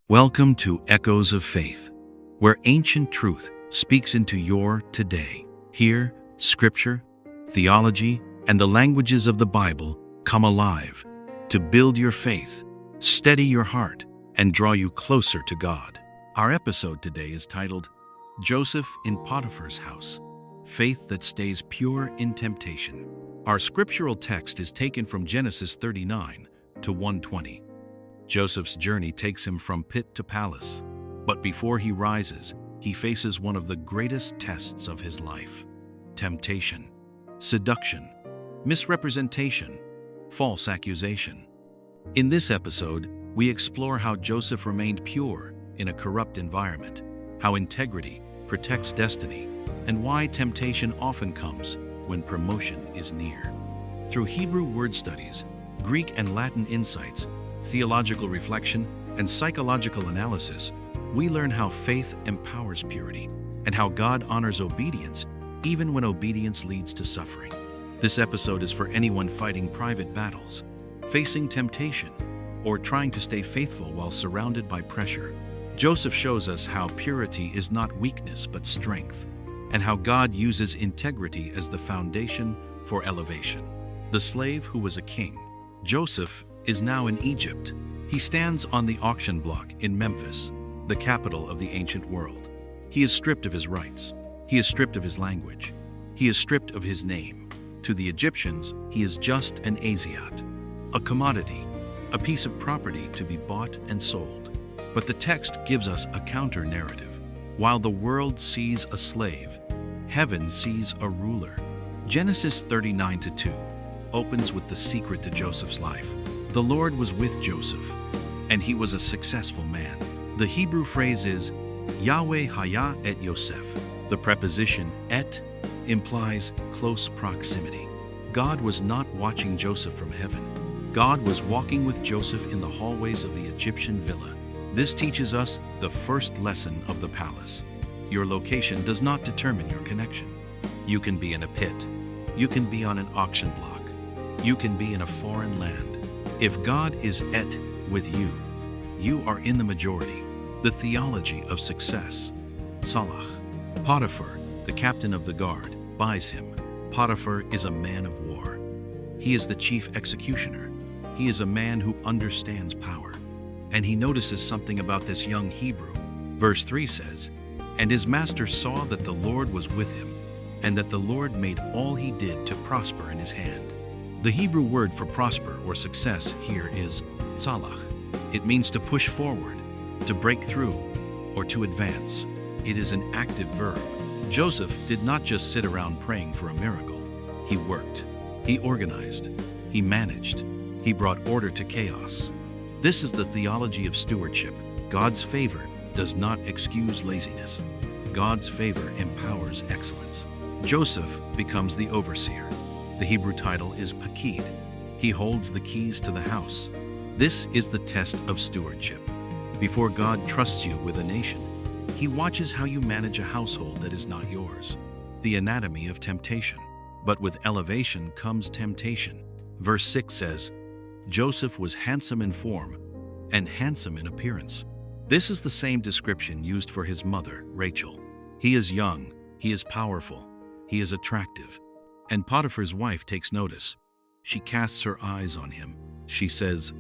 Welcome to Echoes of Faith, where ancient truth speaks into your today. Here, scripture, theology, and the languages of the Bible come alive to build your faith, steady your heart, and draw you closer to God. Our episode today is titled, Joseph in Potiphar's House, Faith that Stays Pure in Temptation. Our scriptural text is taken from Genesis 39 to 120. Joseph's journey takes him from pit to palace, but before he rises, he faces one of the greatest tests of his life: temptation, seduction, misrepresentation, false accusation. In this episode, we explore how Joseph remained pure in a corrupt environment, how integrity protects destiny, and why temptation often comes when promotion is near. Through Hebrew word studies, Greek and Latin insights, theological reflection, and psychological analysis, we learn how faith empowers purity and how God honors obedience even when obedience leads to suffering. This episode is for anyone fighting private battles, facing temptation, or trying to stay faithful while surrounded by pressure. Joseph shows us how purity is not weakness but strength, and how God uses integrity as the foundation for elevation. The slave who was a king, Joseph, is now in Egypt. He stands on the auction block in Memphis, the capital of the ancient world. He is stripped of his rights. He is stripped of his language. He is stripped of his name. To the Egyptians, he is just an Asiat, a commodity, a piece of property to be bought and sold. But the text gives us a counter-narrative. While the world sees a slave, heaven sees a ruler. Genesis 39-2 opens with the secret to Joseph's life. The Lord was with Joseph, and he was a successful man. The Hebrew phrase is Yahweh haya et Yosef. The preposition et implies close proximity. God was not watching Joseph from heaven. God was walking with Joseph in the hallways of the Egyptian villa. This teaches us the first lesson of the palace. Your location does not determine your connection. You can be in a pit. You can be on an auction block. You can be in a foreign land. If God is et with you, you are in the majority. The theology of success. Salah. Potiphar, the captain of the guard, buys him. Potiphar is a man of war. He is the chief executioner. He is a man who understands power. And he notices something about this young Hebrew. Verse 3 says, "And his master saw that the Lord was with him, and that the Lord made all he did to prosper in his hand." The Hebrew word for prosper or success here is tzalach. It means to push forward, to break through, or to advance. It is an active verb. Joseph did not just sit around praying for a miracle. He worked. He organized. He managed. He brought order to chaos. This is the theology of stewardship. God's favor does not excuse laziness. God's favor empowers excellence. Joseph becomes the overseer. The Hebrew title is Pakid. He holds the keys to the house. This is the test of stewardship. Before God trusts you with a nation, He watches how you manage a household that is not yours. The anatomy of temptation. But with elevation comes temptation. Verse 6 says, Joseph was handsome in form and handsome in appearance. This is the same description used for his mother, Rachel. He is young, he is powerful, he is attractive. And Potiphar's wife takes notice. She casts her eyes on him. She says,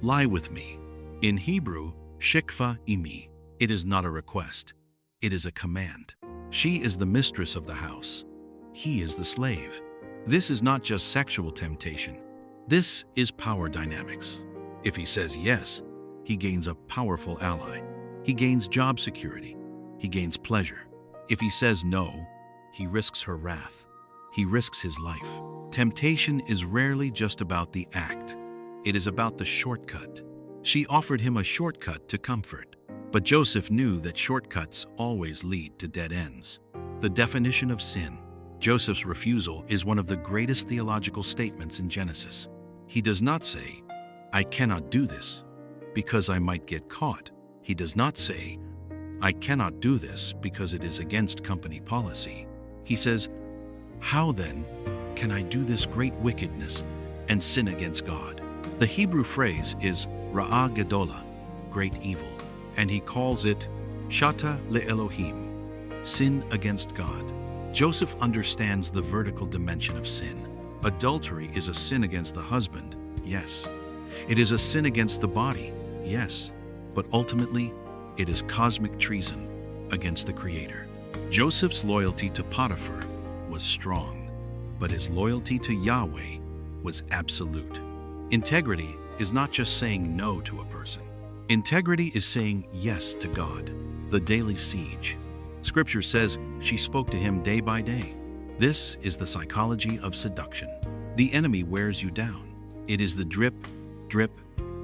"Lie with me." In Hebrew, shikfa imi. It is not a request. It is a command. She is the mistress of the house. He is the slave. This is not just sexual temptation. This is power dynamics. If he says yes, he gains a powerful ally. He gains job security. He gains pleasure. If he says no, he risks her wrath. He risks his life. Temptation is rarely just about the act. It is about the shortcut. She offered him a shortcut to comfort. But Joseph knew that shortcuts always lead to dead ends. The definition of sin. Joseph's refusal is one of the greatest theological statements in Genesis. He does not say, "I cannot do this because I might get caught." He does not say, "I cannot do this because it is against company policy." He says, "How then can I do this great wickedness and sin against God?" The Hebrew phrase is ra'ah gedolah, great evil. and he calls it Shata le'Elohim, sin against God. Joseph understands the vertical dimension of sin. Adultery is a sin against the husband, yes. It is a sin against the body, yes. But ultimately, it is cosmic treason against the Creator. Joseph's loyalty to Potiphar was strong, but his loyalty to Yahweh was absolute. Integrity is not just saying no to a person. Integrity is saying yes to God. The daily siege. Scripture says she spoke to him day by day. This is the psychology of seduction. The enemy wears you down. It is the drip, drip,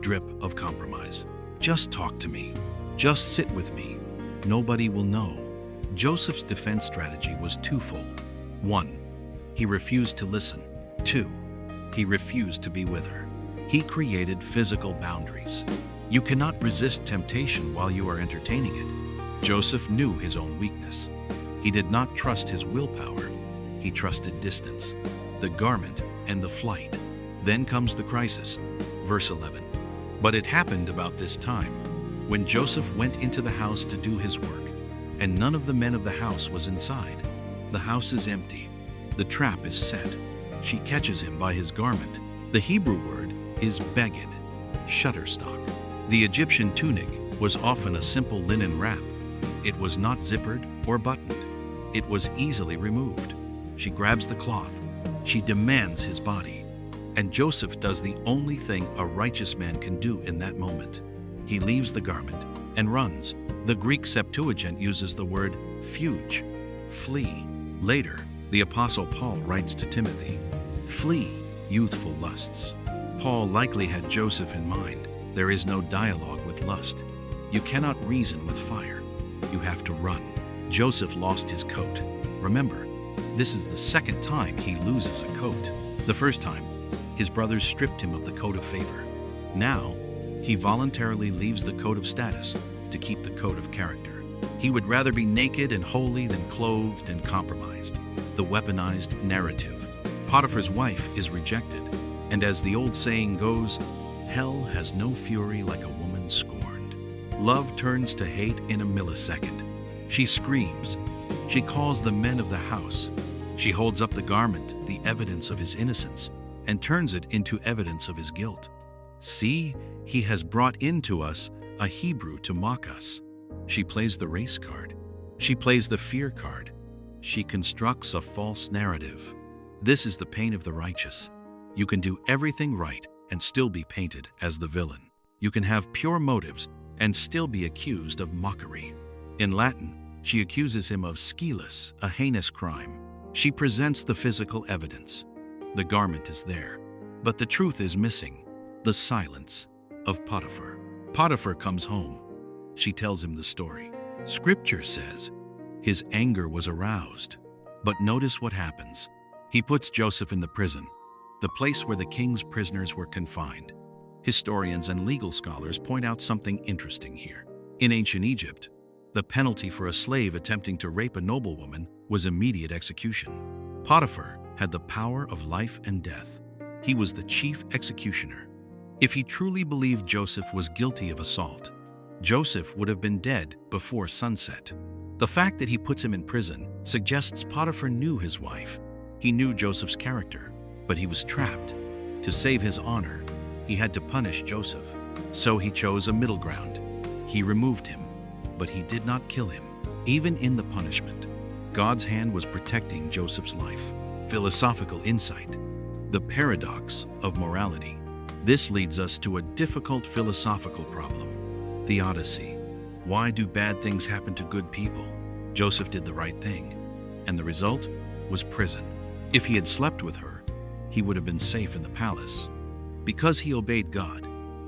drip of compromise. Just talk to me. Just sit with me. Nobody will know. Joseph's defense strategy was twofold. 1. He refused to listen. 2. He refused to be with her. He created physical boundaries. You cannot resist temptation while you are entertaining it. Joseph knew his own weakness. He did not trust his willpower. He trusted distance, the garment, and the flight. Then comes the crisis. Verse 11. But it happened about this time, when Joseph went into the house to do his work, and none of the men of the house was inside. The house is empty. The trap is set. She catches him by his garment. The Hebrew word is beged, shutterstock. The Egyptian tunic was often a simple linen wrap. It was not zippered or buttoned. It was easily removed. She grabs the cloth. She demands his body. And Joseph does the only thing a righteous man can do in that moment. He leaves the garment and runs. The Greek Septuagint uses the word fuge, flee. Later, the Apostle Paul writes to Timothy, flee youthful lusts. Paul likely had Joseph in mind. There is no dialogue with lust. You cannot reason with fire. You have to run. Joseph lost his coat. Remember, this is the second time he loses a coat. The first time, his brothers stripped him of the coat of favor. Now, he voluntarily leaves the coat of status to keep the coat of character. He would rather be naked and holy than clothed and compromised. The weaponized narrative. Potiphar's wife is rejected, and as the old saying goes, hell has no fury like a woman scorned. Love turns to hate in a millisecond. She screams. She calls the men of the house. She holds up the garment, the evidence of his innocence, and turns it into evidence of his guilt. See, he has brought into us a Hebrew to mock us. She plays the race card. She plays the fear card. She constructs a false narrative. This is the pain of the righteous. You can do everything right and still be painted as the villain. You can have pure motives and still be accused of mockery. In Latin, she accuses him of scilis, a heinous crime. She presents the physical evidence. The garment is there, but the truth is missing. The silence of Potiphar. Potiphar comes home. She tells him the story. Scripture says his anger was aroused. But notice what happens. He puts Joseph in the prison, the place where the king's prisoners were confined. Historians and legal scholars point out something interesting here. In ancient Egypt, the penalty for a slave attempting to rape a noblewoman was immediate execution. Potiphar had the power of life and death. He was the chief executioner. If he truly believed Joseph was guilty of assault, Joseph would have been dead before sunset. The fact that he puts him in prison suggests Potiphar knew his wife. He knew Joseph's character, but he was trapped. To save his honor, he had to punish Joseph. So he chose a middle ground. He removed him, but he did not kill him. Even in the punishment, God's hand was protecting Joseph's life. Philosophical insight. The paradox of morality. This leads us to a difficult philosophical problem. Theodicy. Why do bad things happen to good people? Joseph did the right thing, and the result was prison. If he had slept with her, he would have been safe in the palace. Because he obeyed God,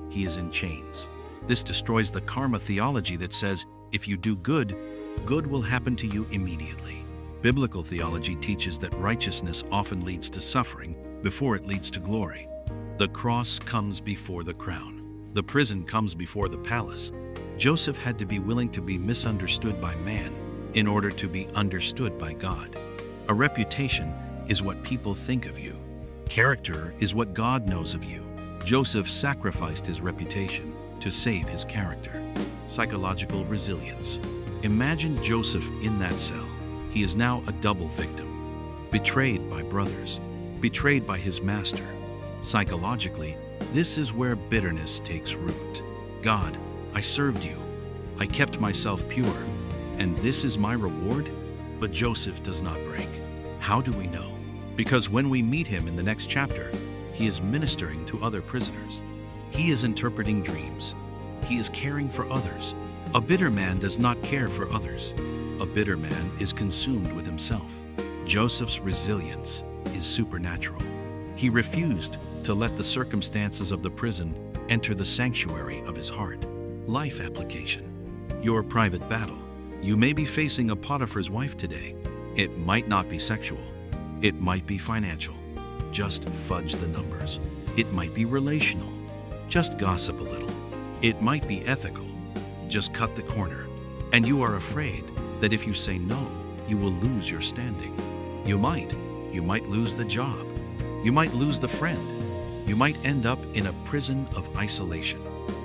he is in chains. This destroys the karma theology that says, if you do good, good will happen to you immediately. Biblical theology teaches that righteousness often leads to suffering before it leads to glory. The cross comes before the crown. The prison comes before the palace. Joseph had to be willing to be misunderstood by man in order to be understood by God. A reputation is what people think of you. Character is what God knows of you. Joseph sacrificed his reputation to save his character. Psychological resilience. Imagine Joseph in that cell. He is now a double victim. Betrayed by brothers, betrayed by his master. Psychologically, this is where bitterness takes root. God, I served you. I kept myself pure, and this is my reward? But Joseph does not break. How do we know? Because when we meet him in the next chapter, he is ministering to other prisoners. He is interpreting dreams. He is caring for others. A bitter man does not care for others. A bitter man is consumed with himself. Joseph's resilience is supernatural. He refused to let the circumstances of the prison enter the sanctuary of his heart. Life application. Your private battle. You may be facing a Potiphar's wife today. It might not be sexual. It might be financial. Just fudge the numbers. It might be relational. Just gossip a little. It might be ethical. Just cut the corner. And you are afraid that if you say no, you will lose your standing. You might lose the job. You might lose the friend. You might end up in a prison of isolation.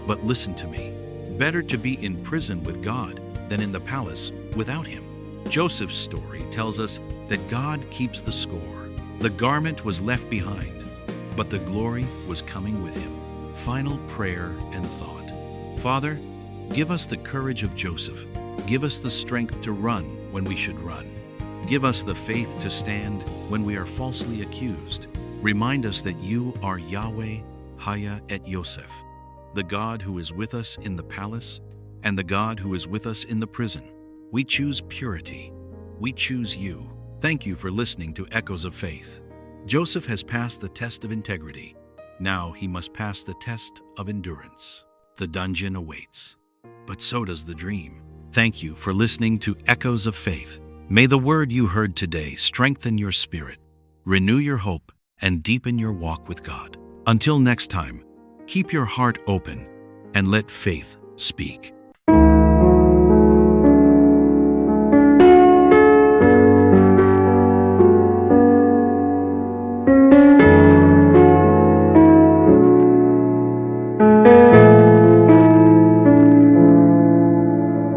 But listen to me. Better to be in prison with God than in the palace without him. Joseph's story tells us that God keeps the score. The garment was left behind, but the glory was coming with him. Final prayer and thought. Father, give us the courage of Joseph. Give us the strength to run when we should run. Give us the faith to stand when we are falsely accused. Remind us that you are Yahweh, Haya et Yosef, the God who is with us in the palace and the God who is with us in the prison. We choose purity. We choose you. Thank you for listening to Echoes of Faith. Joseph has passed the test of integrity. Now he must pass the test of endurance. The dungeon awaits, but so does the dream. Thank you for listening to Echoes of Faith. May the word you heard today strengthen your spirit, renew your hope, and deepen your walk with God. Until next time, keep your heart open and let faith speak.